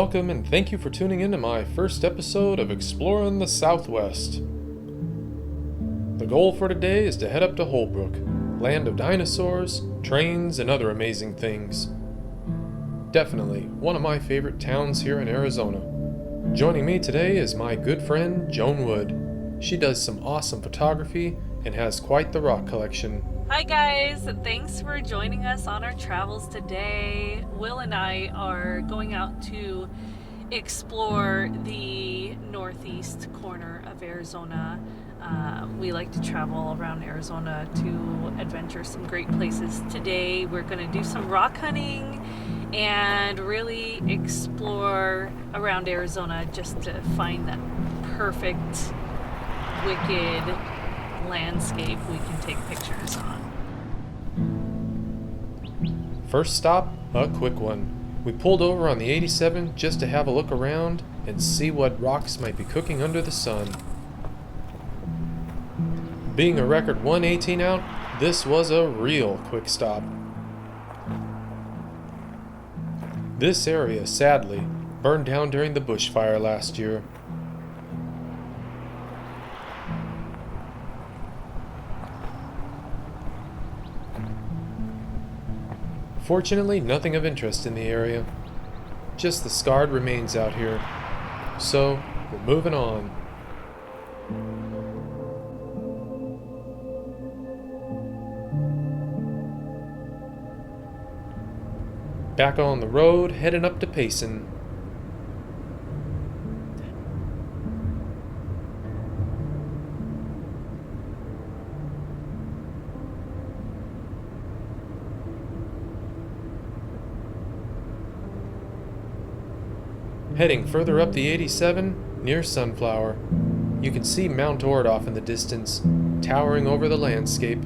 Welcome and thank you for tuning in to my first episode of Exploring the Southwest. The goal for today is to head up to Holbrook, land of dinosaurs, trains, and other amazing things. Definitely one of my favorite towns here in Arizona. Joining me today is my good friend Joan Wood. She does some awesome photography and has quite the rock collection. Hi guys, thanks for joining us on our travels today. Will and I are going out to explore the northeast corner of Arizona. We like to travel around Arizona to adventure some great places. Today we're going to do some rock hunting and really explore around Arizona just to find that perfect, wicked landscape we can take pictures on. First stop, a quick one. We pulled over on the 87 just to have a look around and see what rocks might be cooking under the sun. Being a record 118 out, this was a real quick stop. This area, sadly, burned down during the bushfire last year. Fortunately, nothing of interest in the area. Just the scarred remains out here. So, we're moving on. Back on the road, heading up to Payson. Heading further up the 87, near Sunflower, you can see Mount Ord off in the distance, towering over the landscape.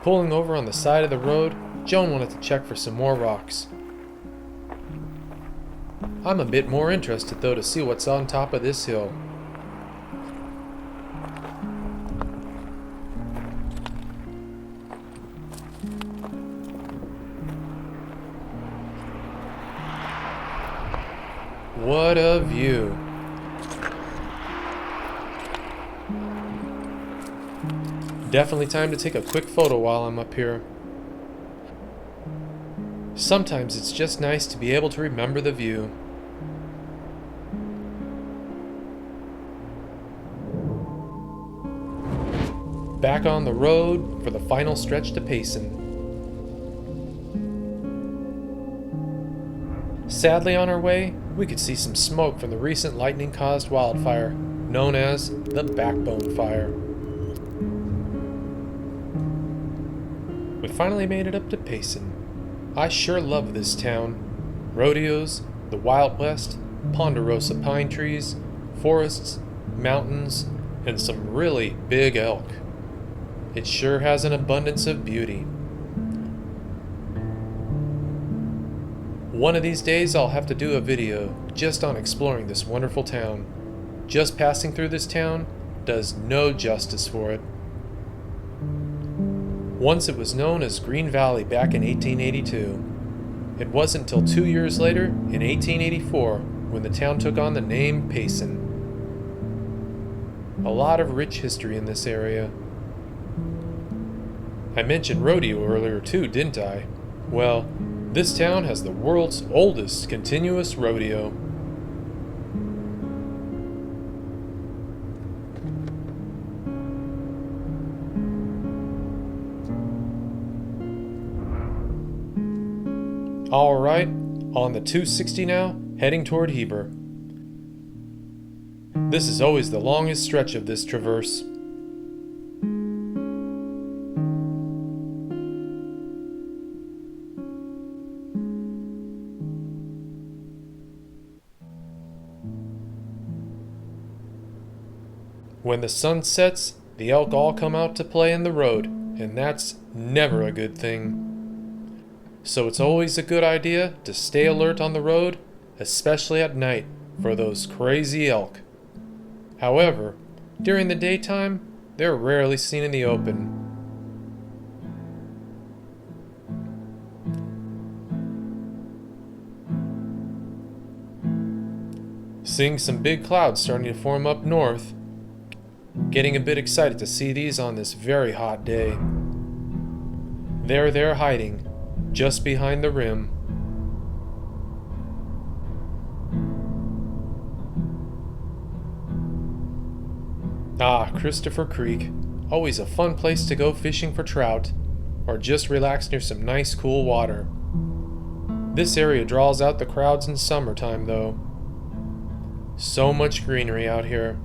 Pulling over on the side of the road, Joan wanted to check for some more rocks. I'm a bit more interested though to see what's on top of this hill. What a view! Definitely time to take a quick photo while I'm up here. Sometimes it's just nice to be able to remember the view. Back on the road for the final stretch to Payson. Sadly, on our way, we could see some smoke from the recent lightning-caused wildfire, known as the Backbone Fire. We finally made it up to Payson. I sure love this town. Rodeos, the Wild West, ponderosa pine trees, forests, mountains, and some really big elk. It sure has an abundance of beauty. One of these days I'll have to do a video just on exploring this wonderful town. Just passing through this town does no justice for it. Once it was known as Green Valley back in 1882. It wasn't until 2 years later, in 1884, when the town took on the name Payson. A lot of rich history in this area. I mentioned rodeo earlier too, didn't I? Well, this town has the world's oldest continuous rodeo. Alright, on the 260 now, heading toward Heber. This is always the longest stretch of this traverse. When the sun sets, the elk all come out to play in the road, and that's never a good thing. So it's always a good idea to stay alert on the road, especially at night, for those crazy elk. However, During the daytime, they're rarely seen in the open. Seeing some big clouds starting to form up north. Getting a bit excited to see these on this very hot day. There they're hiding, just behind the rim. Ah, Christopher Creek. Always a fun place to go fishing for trout, or just relax near some nice cool water. This area draws out the crowds in summertime, though. So much greenery out here.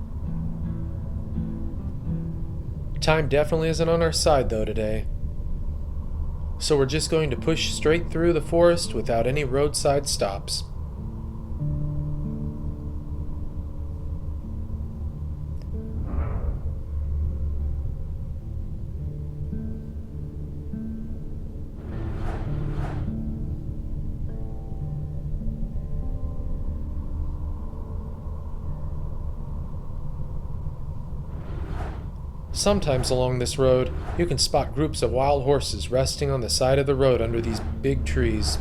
Time definitely isn't on our side, though, today. So we're just going to push straight through the forest without any roadside stops. Sometimes along this road, you can spot groups of wild horses resting on the side of the road under these big trees.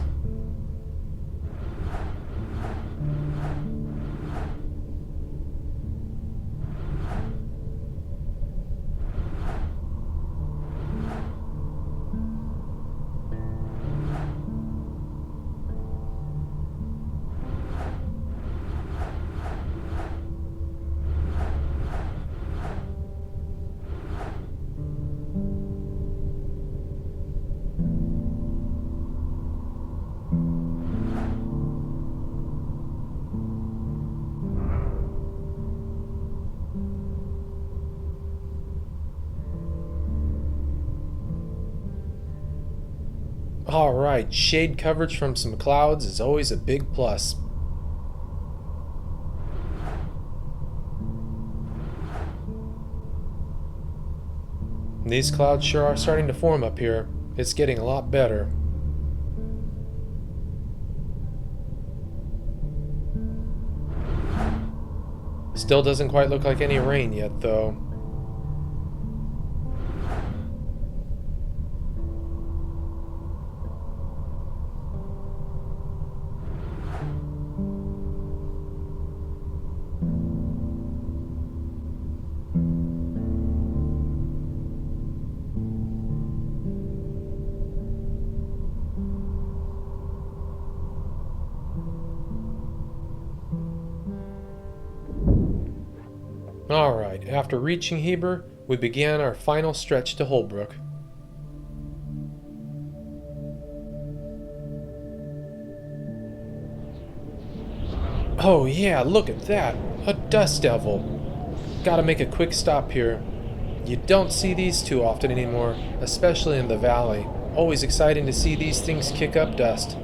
Alright, shade coverage from some clouds is always a big plus. These clouds sure are starting to form up here. It's getting a lot better. Still doesn't quite look like any rain yet, though. Alright, after reaching Heber, we began our final stretch to Holbrook. Oh yeah, look at that! A dust devil! Gotta make a quick stop here. You don't see these too often anymore, especially in the valley. Always exciting to see these things kick up dust.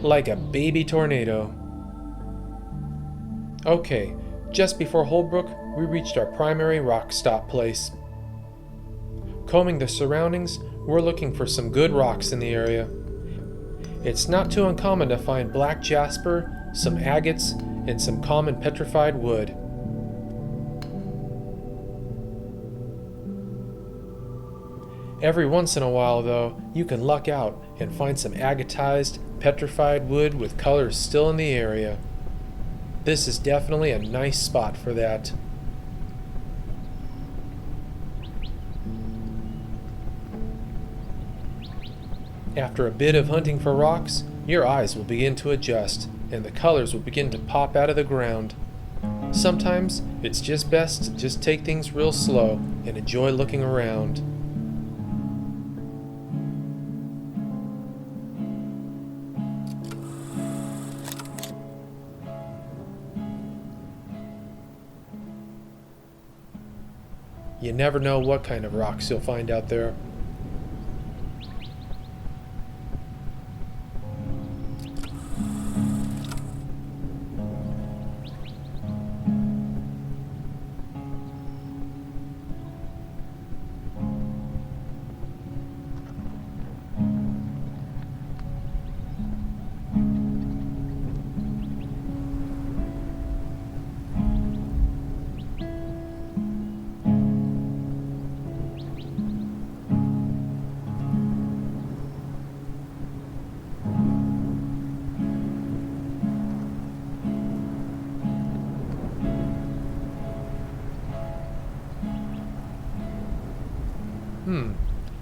Like a baby tornado. Okay, just before Holbrook, we reached our primary rock stop place. Combing the surroundings, we're looking for some good rocks in the area. It's not too uncommon to find black jasper, some agates, and some common petrified wood. Every once in a while, though, you can luck out and find some agatized, petrified wood with colors still in the area. This is definitely a nice spot for that. After a bit of hunting for rocks, your eyes will begin to adjust, and the colors will begin to pop out of the ground. Sometimes, it's just best to just take things real slow and enjoy looking around. You never know what kind of rocks you'll find out there.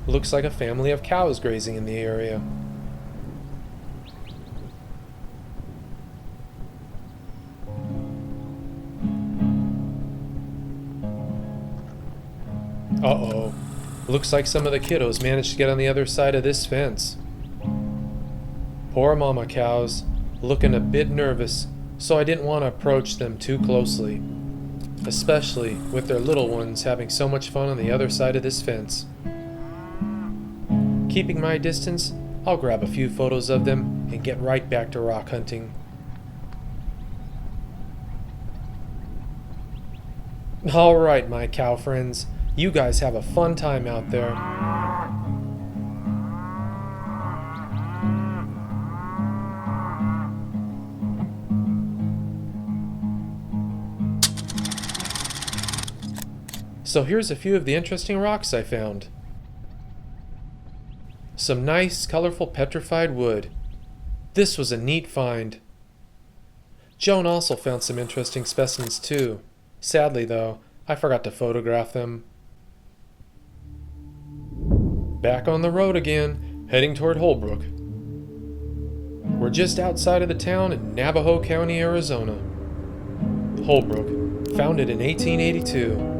Looks like a family of cows grazing in the area. Uh-oh. Looks like some of the kiddos managed to get on the other side of this fence. Poor mama cows, looking a bit nervous, so I didn't want to approach them too closely, especially with their little ones having so much fun on the other side of this fence. Keeping my distance, I'll grab a few photos of them and get right back to rock hunting. Alright, my cow friends, you guys have a fun time out there. So here's a few of the interesting rocks I found. Some nice, colorful petrified wood. This was a neat find. Joan also found some interesting specimens too. Sadly though, I forgot to photograph them. Back on the road again, heading toward Holbrook. We're just outside of the town in Navajo County, Arizona. Holbrook, founded in 1882.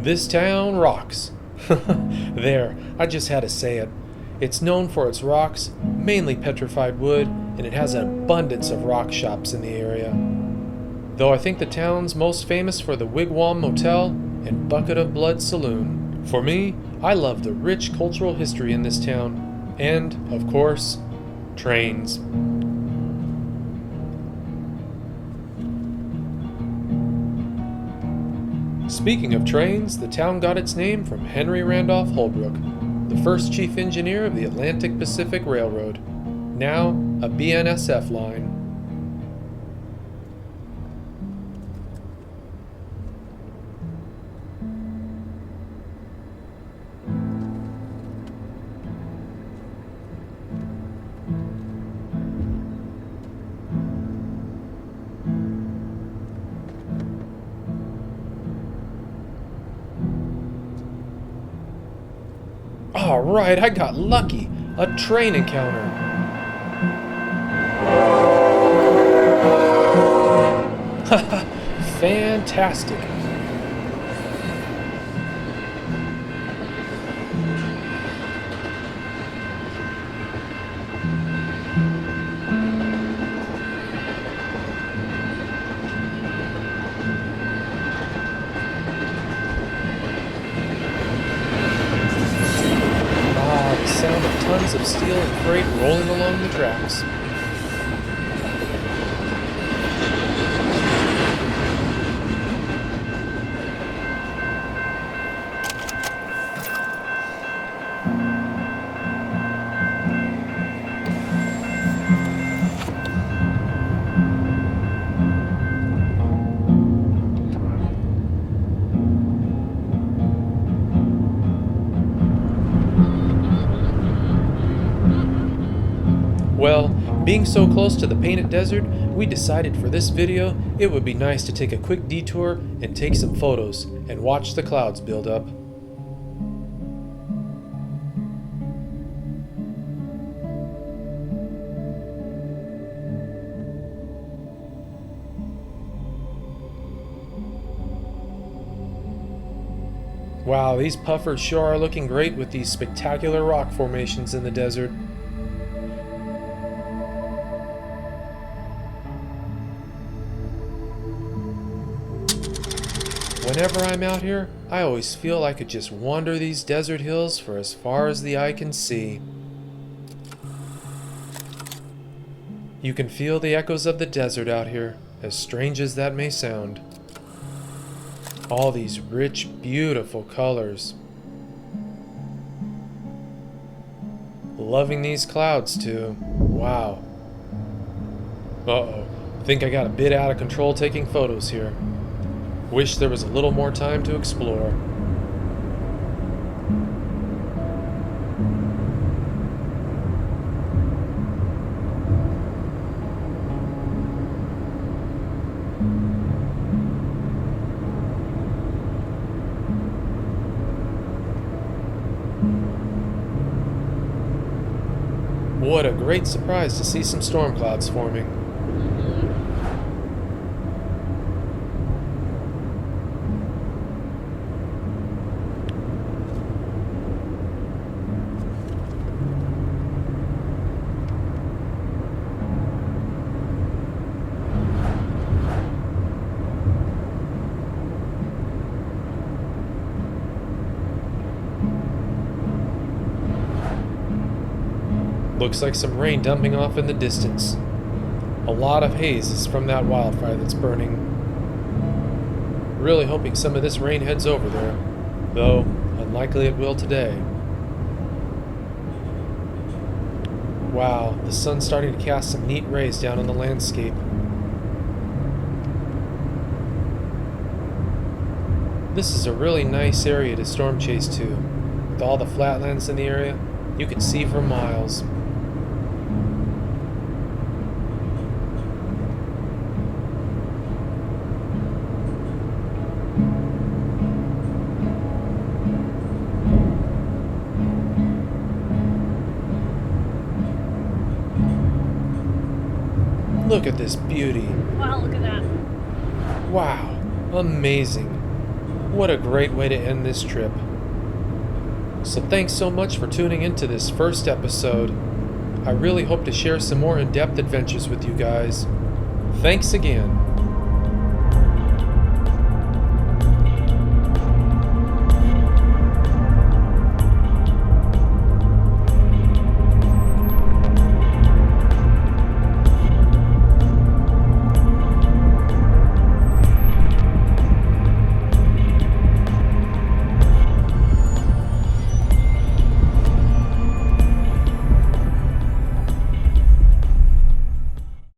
This town rocks. There, I just had to say it. It's known for its rocks, mainly petrified wood, and it has an abundance of rock shops in the area. Though I think the town's most famous for the Wigwam Motel and Bucket of Blood Saloon. For me, I love the rich cultural history in this town, and, of course, trains. Speaking of trains, the town got its name from Henry Randolph Holbrook, the first chief engineer of the Atlantic Pacific Railroad, now a BNSF line. Alright, I got lucky. A train encounter. Haha, fantastic. Sound of tons of steel and freight rolling along the tracks. Well, being so close to the Painted Desert, we decided for this video it would be nice to take a quick detour and take some photos and watch the clouds build up. Wow, these puffers sure are looking great with these spectacular rock formations in the desert. Whenever I'm out here, I always feel I could just wander these desert hills for as far as the eye can see. You can feel the echoes of the desert out here, as strange as that may sound. All these rich, beautiful colors. Loving these clouds too. Wow. Uh-oh. Think I got a bit out of control taking photos here. Wish there was a little more time to explore. great surprise to see some storm clouds forming. Looks like some rain dumping off in the distance. A lot of haze is from that wildfire that's burning. Really hoping some of this rain heads over there, though unlikely it will today. Wow, the sun's starting to cast some neat rays down on the landscape. This is a really nice area to storm chase to. With all the flatlands in the area, you can see for miles. Look at this beauty. Wow, look at that. Wow, amazing. What a great way to end this trip. So thanks so much for tuning into this first episode. I really hope to share some more in-depth adventures with you guys. Thanks again.